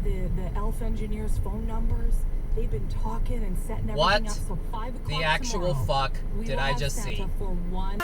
had the elf engineers' phone numbers. They've been talking and setting everything up. So 5 o'clock the actual tomorrow, fuck did I just Santa see? For one.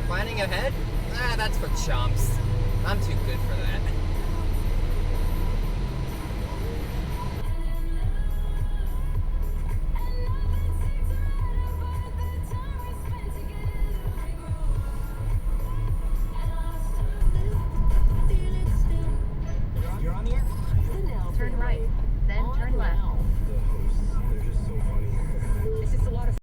Planning ahead? That's for chumps. I'm too good for that. You're on the air? Turn right, then turn left. The hosts, they're just so funny. It's just a lot of.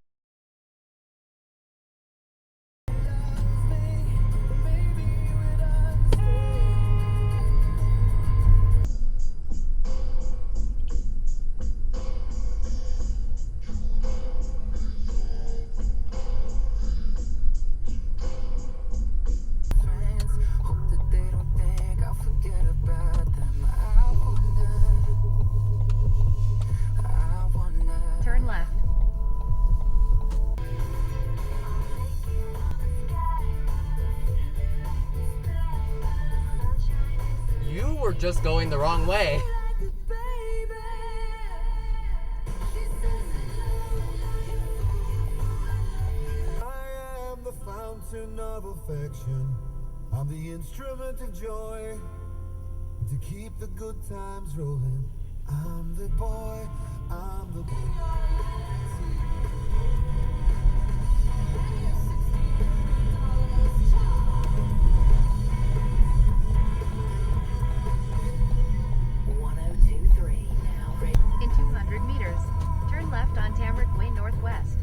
Turn left. You were just going the wrong way. I am the fountain of affection. I'm the instrument of joy. To keep the good times rolling. I'm the boy. I'm the boy. In 200 meters, turn left on Tamarick Way Northwest.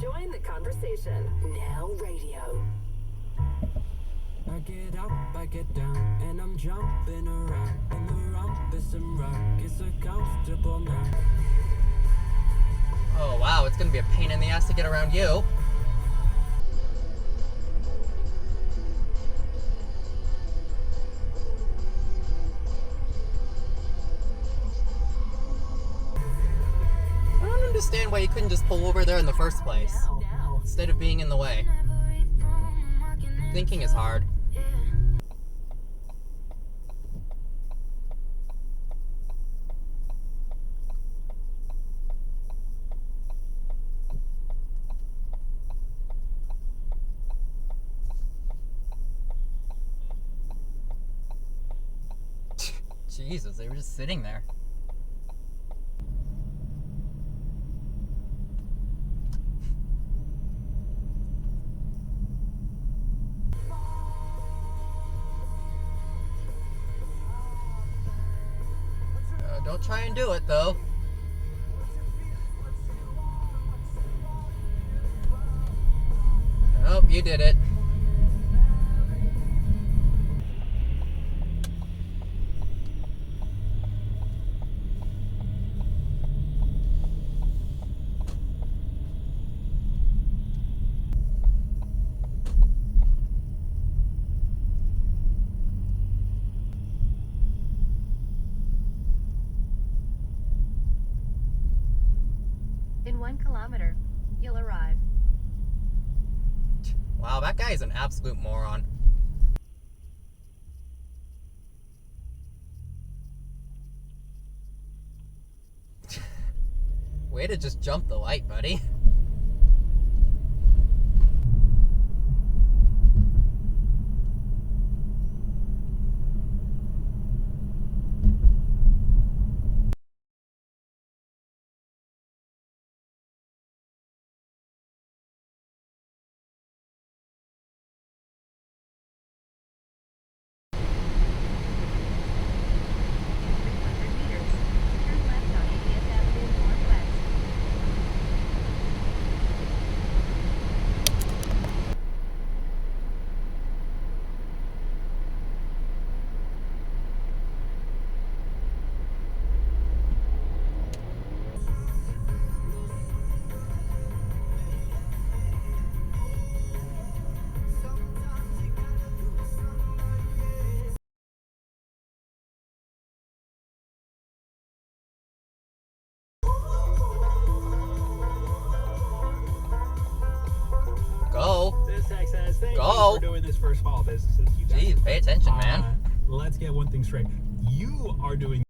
Join the conversation. Now radio. I get up, I get down, and I'm jumping around. And the rumpus and rock is so comfortable now. Oh wow, it's gonna be a pain in the ass to get around you. I don't understand why you couldn't just pull over there in the first place, instead of being in the way. Thinking is hard. Jesus, they were just sitting there. Don't try and do it, though. Nope, you did it. In 1 kilometer, you'll arrive. Wow, that guy is an absolute moron. Way to just jump the light, buddy. As thank you Go. for doing this for small businesses. You guys Jeez, pay attention, man. Let's get one thing straight. You are doing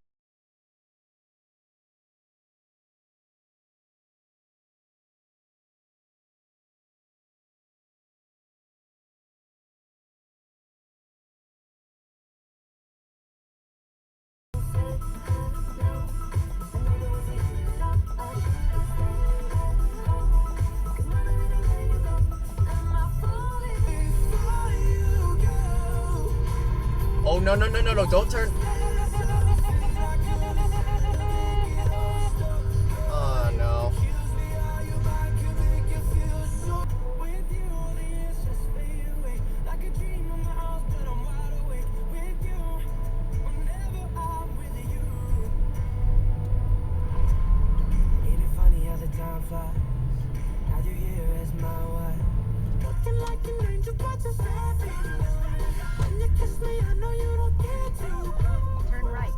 Oh, no, no, no, no, no, don't turn. Oh, no. Ain't it funny how the time flies? Now you're here as my wife. Looking like an angel, but you're savage. When you kiss me, I know you don't get to. Turn right.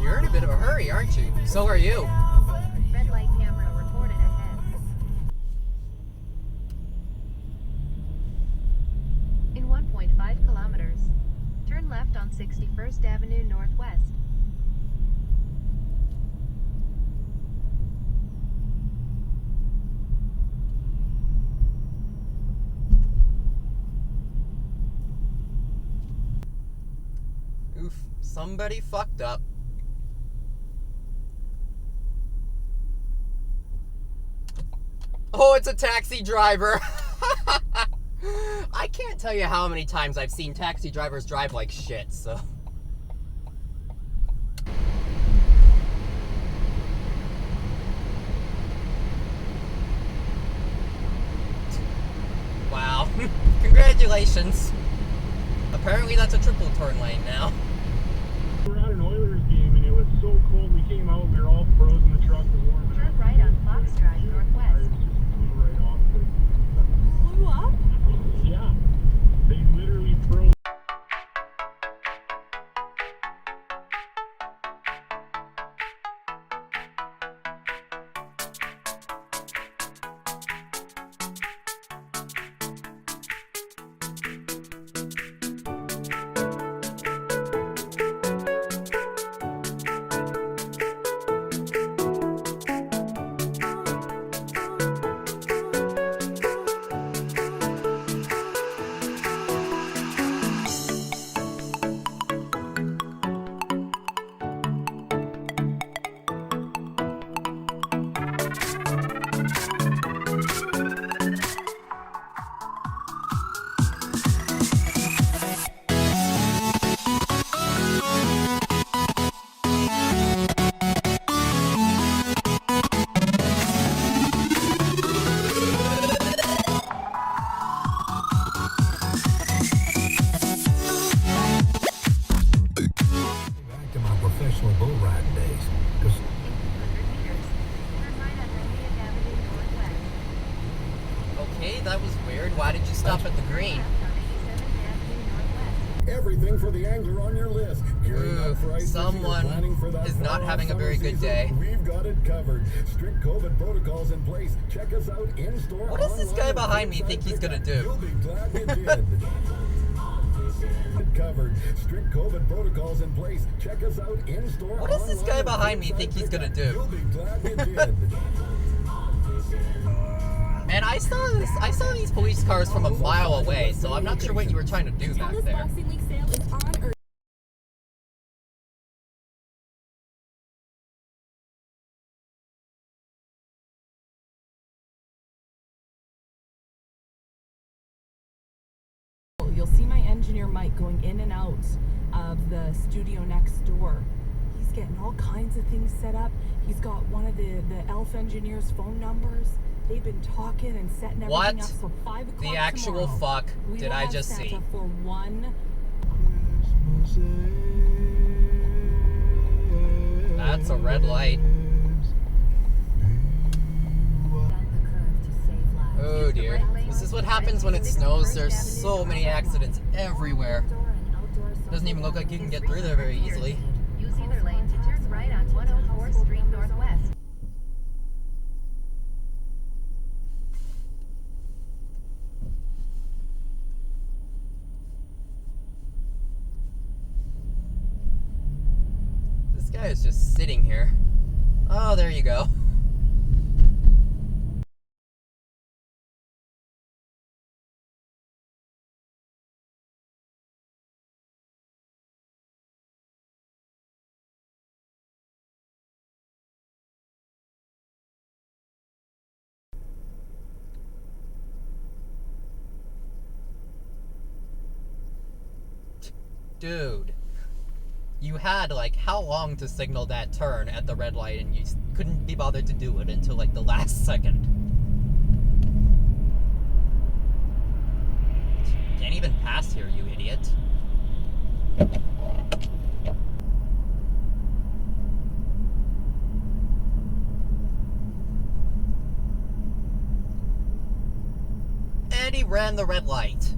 You're in a bit of a hurry, aren't you? So are you. Red light camera reported ahead. In 1.5 kilometers, turn left on 61st Avenue Northwest. Oof, somebody fucked up. Oh, it's a taxi driver. I can't tell you how many times I've seen taxi drivers drive like shit, so. Wow. Congratulations. Apparently that's a triple turn lane now. We're at an Oilers game and it was so cold. We came out, we were all frozen. The truck was warm. Turn right on Fox Drive Northwest. Flew right off. Blew up? Yeah, they literally froze. That was weird. Why did you stop at the green? Everything for the angler on your list. Someone is not having a very good day. We've got it covered. Strict COVID protocols in place. Check us out in store. What does this guy behind me think he's gonna do? You'll be glad you did. Covered. Strict COVID protocols in place. Check us out in store. What does this guy behind me think he's gonna do? You'll be glad you did. Man, I saw these police cars from a mile away, so I'm not sure what you were trying to do back there. Boxing League sale is on or you'll see my engineer Mike going in and out of the studio next door. He's getting all kinds of things set up. He's got one of the elf engineers' phone numbers. They've been talking and setting everything up. So 5 o'clock the actual tomorrow, fuck we did will I have just Santa see? For one. That's a red light. Bend the curve to save lives. Oh dear. This is what happens when it snows. There's so many accidents everywhere. Doesn't even look like you can get through there very easily. Use either lane to turn right on 104th Street Northwest. This guy is just sitting here. Oh, there you go. Dude, you had like how long to signal that turn at the red light and you couldn't be bothered to do it until like the last second. Can't even pass here, you idiot. And he ran the red light.